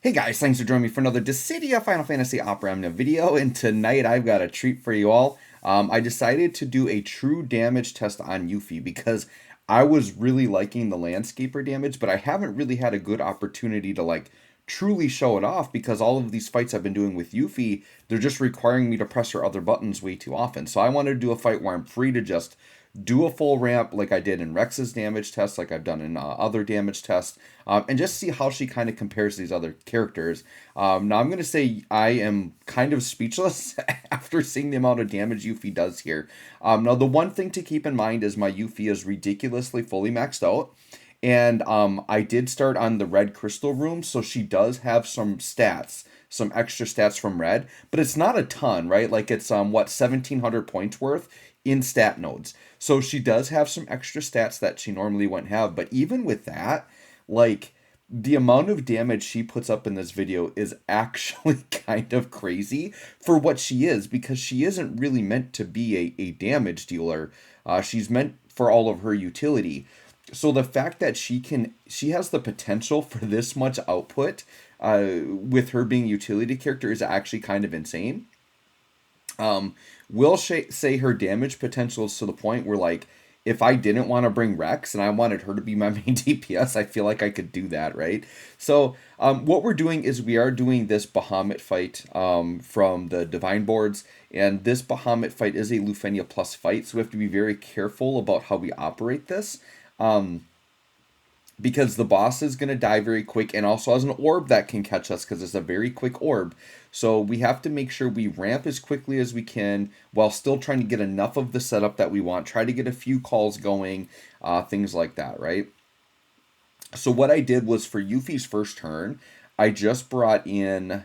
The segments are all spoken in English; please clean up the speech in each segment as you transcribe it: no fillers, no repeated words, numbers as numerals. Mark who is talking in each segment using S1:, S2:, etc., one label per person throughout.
S1: Hey guys, thanks for joining me for another Dissidia Final Fantasy Opera Omnia video, and tonight I've got a treat for you all. I decided to do a true damage test on Yuffie because I was really liking the landscaper damage, but I haven't really had a good opportunity to truly show it off because all of these fights I've been doing with Yuffie, they're just requiring me to press her other buttons way too often. So I wanted to do a fight where I'm free to just do a full ramp like I did in Rex's damage test, like I've done in other damage tests, and just see how she kind of compares to these other characters. Now, I'm going to say I am kind of speechless after seeing the amount of damage Yuffie does here. Now, the one thing to keep in mind is my Yuffie is ridiculously fully maxed out. And I did start on the red crystal room, so she does have some stats, some extra stats from red, but it's not a ton, right? Like it's 1700 points worth in stat nodes. So she does have some extra stats that she normally wouldn't have, but even with that, like the amount of damage she puts up in this video is actually kind of crazy for what she is, because she isn't really meant to be a damage dealer. She's meant for all of her utility. So the fact that she has the potential for this much output with her being a utility character is actually kind of insane. Will say her damage potential is to the point where, like, if I didn't want to bring Rex and I wanted her to be my main DPS, I feel like I could do that, right? So what we're doing is we are doing this Bahamut fight from the Divine boards, and this Bahamut fight is a Lufenia plus fight, so we have to be very careful about how we operate this. Because the boss is going to die very quick and also has an orb that can catch us because it's a very quick orb. So we have to make sure we ramp as quickly as we can while still trying to get enough of the setup that we want. Try to get a few calls going, things like that, right? So what I did was for Yuffie's first turn, I just brought in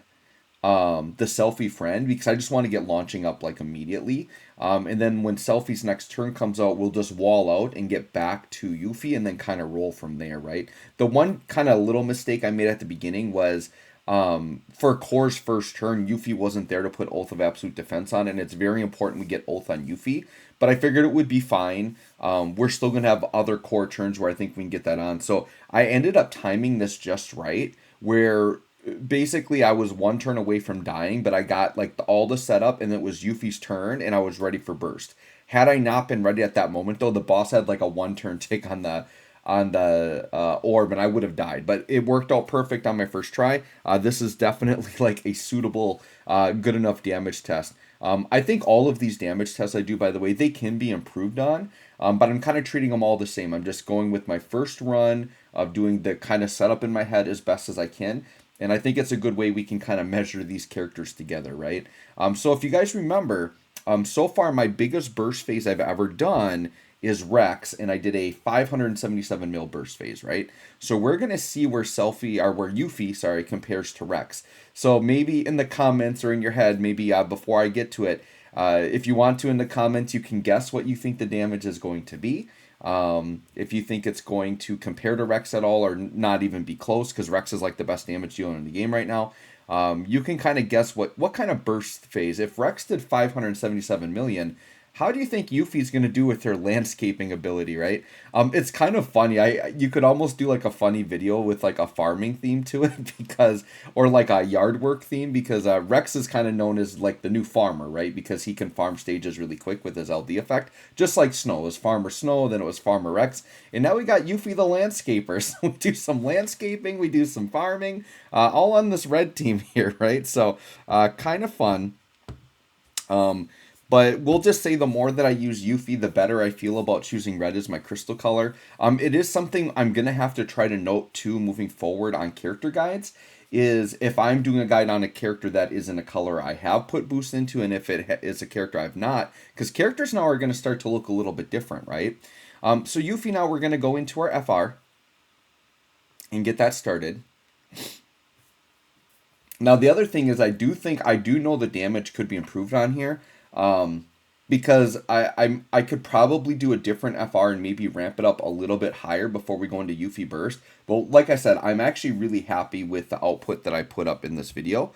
S1: the Selfie friend because I just want to get launching up like immediately. And then when Selfie's next turn comes out, we'll just wall out and get back to Yuffie and then kind of roll from there, right? The one kind of little mistake I made at the beginning was for Core's first turn, Yuffie wasn't there to put Oath of Absolute Defense on, and it's very important we get Oath on Yuffie. But I figured it would be fine. We're still going to have other core turns where I think we can get that on. So I ended up timing this just right, where basically I was one turn away from dying, but I got like all the setup and it was Yuffie's turn and I was ready for burst. Had I not been ready at that moment though, the boss had like a one turn tick on the orb and I would have died, but it worked out perfect on my first try. This is definitely like a suitable good enough damage test. I think all of these damage tests I do, by the way, they can be improved on, but I'm kind of treating them all the same. I'm just going with my first run of doing the kind of setup in my head as best as I can. And I think it's a good way we can kind of measure these characters together, right? So if you guys remember, so far my biggest burst phase I've ever done is Rex, and I did a 577 mil burst phase, right? So we're gonna see where Yuffie, sorry, compares to Rex. So maybe in the comments or in your head, maybe before I get to it, if you want to in the comments, you can guess what you think the damage is going to be. If you think it's going to compare to Rex at all or not even be close, because Rex is like the best damage dealer in the game right now, you can kind of guess what kind of burst phase. If Rex did 577 million, how do you think Yuffie's going to do with her landscaping ability, right? It's kind of funny. You could almost do like a funny video with like a farming theme to it because, or like a yard work theme, because Rex is kind of known as like the new farmer, right? Because he can farm stages really quick with his LD effect, just like Snow. It was Farmer Snow, then it was Farmer Rex, and now we got Yuffie the landscaper. So we do some landscaping, we do some farming, all on this red team here, right? So kind of fun. But we'll just say the more that I use Yuffie, the better I feel about choosing red as my crystal color. It is something I'm going to have to try to note too moving forward on character guides, is if I'm doing a guide on a character that isn't a color I have put boost into, and if it is a character I've not, because characters now are going to start to look a little bit different, right? So Yuffie, now we're going to go into our FR and get that started. Now the other thing is I do know the damage could be improved on here. Because I could probably do a different FR and maybe ramp it up a little bit higher before we go into Yuffie Burst. But like I said, I'm actually really happy with the output that I put up in this video.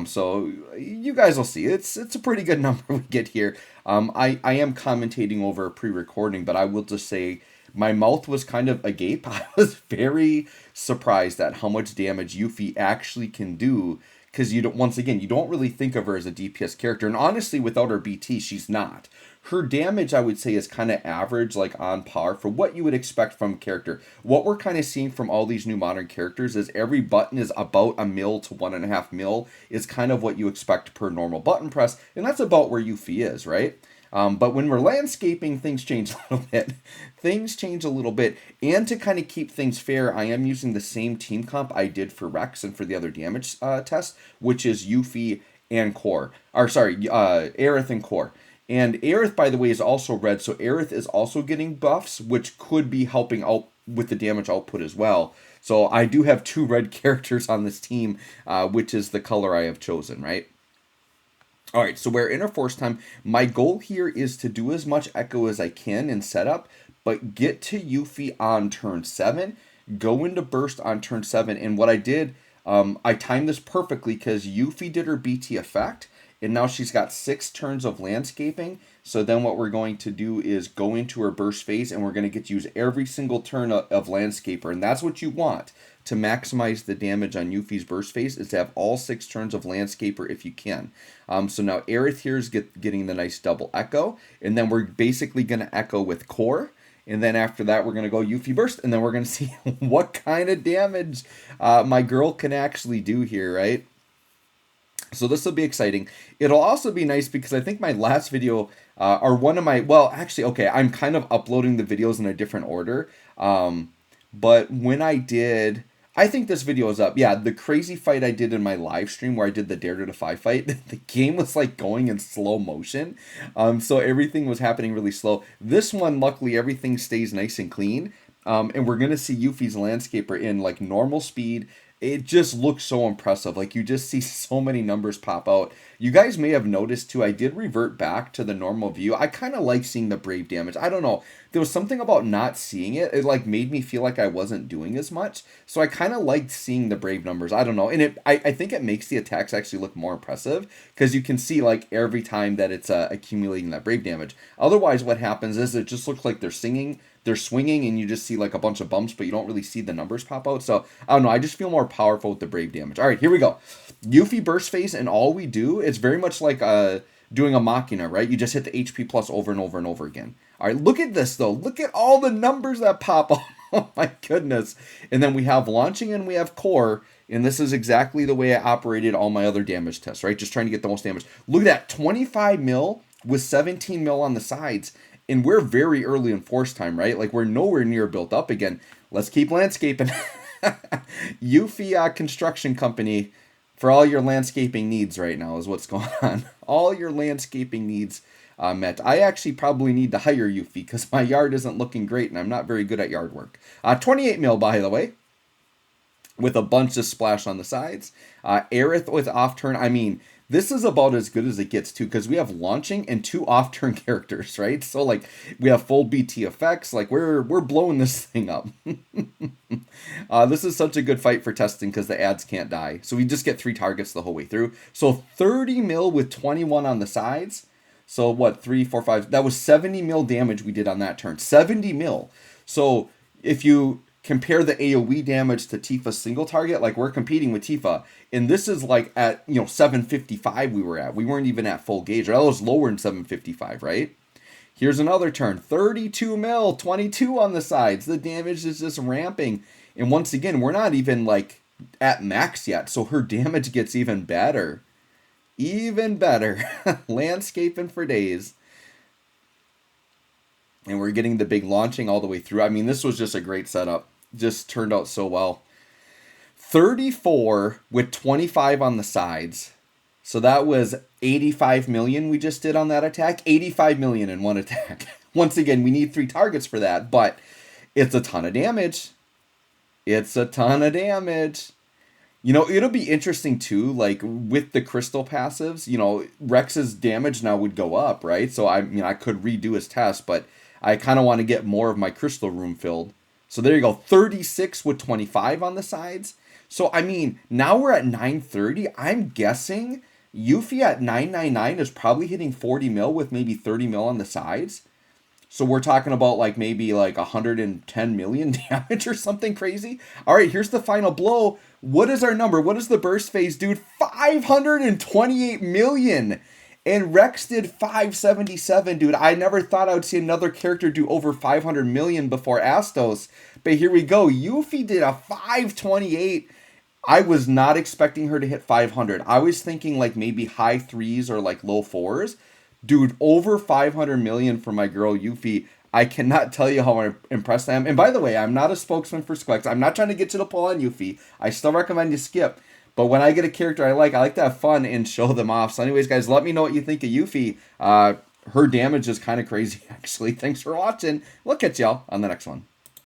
S1: So you guys will see. It's a pretty good number we get here. I am commentating over a pre-recording, but I will just say my mouth was kind of agape. I was very surprised at how much damage Yuffie actually can do. Because you don't, once again, you don't really think of her as a DPS character, and honestly, without her BT, she's not. Her damage, I would say, is kind of average, like on par for what you would expect from a character. What we're kind of seeing from all these new modern characters is every button is about a mil to 1.5 mil is kind of what you expect per normal button press, and that's about where Yuffie is, right? But when we're landscaping, things change a little bit. Things change a little bit. And to kind of keep things fair, I am using the same team comp I did for Rex and for the other damage test, which is Yuffie and Core. Or sorry, Aerith and Core. And Aerith, by the way, is also red, so Aerith is also getting buffs, which could be helping out with the damage output as well. So I do have 2 red characters on this team, which is the color I have chosen, right? All right, so we're in our force time. My goal here is to do as much echo as I can in setup, but get to Yuffie on turn 7, go into burst on turn 7, and what I did, I timed this perfectly because Yuffie did her BT effect, and now she's got 6 turns of landscaping. So then what we're going to do is go into her burst phase, and we're going to get to use every single turn of landscaper, and that's what you want to maximize the damage on Yuffie's burst phase, is to have all 6 turns of landscaper if you can. So now Aerith here is getting the nice double echo, and then we're basically going to echo with Core, and then after that we're going to go Yuffie burst, and then we're going to see what kind of damage my girl can actually do here, right? So this will be exciting. It'll also be nice because I think my last video, or one of my, well, actually, okay, I'm kind of uploading the videos in a different order. But when I did, I think this video is up. Yeah, the crazy fight I did in my live stream where I did the Dare to Defy fight, the game was like going in slow motion. So everything was happening really slow. This one, luckily, everything stays nice and clean. And we're going to see Yuffie's landscaper in like normal speed. It just looks so impressive. Like, you just see so many numbers pop out. You guys may have noticed too, I did revert back to the normal view. I kind of like seeing the brave damage. I don't know. There was something about not seeing it. It like made me feel like I wasn't doing as much. So I kind of liked seeing the brave numbers. I don't know. And I think it makes the attacks actually look more impressive because you can see like every time that it's accumulating that brave damage. Otherwise, what happens is it just looks like they're swinging, and you just see like a bunch of bumps, but you don't really see the numbers pop out. So, I don't know, I just feel more powerful with the brave damage. All right, here we go. Yuffie burst phase, and all we do, it's very much like doing a Machina, right? You just hit the HP plus over and over and over again. All right, look at this, though. Look at all the numbers that pop up. Oh, my goodness. And then we have launching and we have core, and this is exactly the way I operated all my other damage tests, right? Just trying to get the most damage. Look at that, 25 mil with 17 mil on the sides. And we're very early in force time, right? Like, we're nowhere near built up again. Let's keep landscaping. Yuffie Construction Company, for all your landscaping needs right now is what's going on. All your landscaping needs met. I actually probably need to hire Yuffie because my yard isn't looking great and I'm not very good at yard work. 28 mil, by the way, with a bunch of splash on the sides. Aerith with off turn. I mean, this is about as good as it gets too, because we have launching and 2 off-turn characters, right? So like we have full BT effects. Like we're blowing this thing up. This is such a good fight for testing because the ads can't die. So we just get 3 targets the whole way through. So 30 mil with 21 on the sides. So what, 3, 4, 5? That was 70 mil damage we did on that turn. 70 mil. So if you compare the AoE damage to Tifa's single target, like we're competing with Tifa, and this is like at 755 we were at. We weren't even at full gauge. That was lower than 755, right? Here's another turn, 32 mil, 22 on the sides. The damage is just ramping, and once again, we're not even like at max yet, so her damage gets even better. Even better. Landscaping for days. And we're getting the big launching all the way through. I mean, this was just a great setup. Just turned out so well. 34 with 25 on the sides. So that was 85 million we just did on that attack. 85 million in one attack. Once again, we need 3 targets for that, but it's a ton of damage. It's a ton of damage. It'll be interesting too, like with the crystal passives, Rex's damage now would go up, right? So I could redo his test, but I kind of want to get more of my crystal room filled. So there you go, 36 with 25 on the sides. So, now we're at 930. I'm guessing Yuffie at 999 is probably hitting 40 mil with maybe 30 mil on the sides. So we're talking about like maybe like 110 million damage or something crazy. All right, here's the final blow. What is our number? What is the burst phase, dude? 528 million. And Rex did 577, dude. I never thought I would see another character do over 500 million before Astos. But here we go. Yuffie did a 528. I was not expecting her to hit 500. I was thinking like maybe high threes or like low fours. Dude, over 500 million for my girl Yuffie. I cannot tell you how impressed I am. And by the way, I'm not a spokesman for Squex. I'm not trying to get to the pull on Yuffie. I still recommend you skip. But when I get a character I like to have fun and show them off. So anyways, guys, let me know what you think of Yuffie. Her damage is kind of crazy, actually. Thanks for watching. We'll catch y'all on the next one.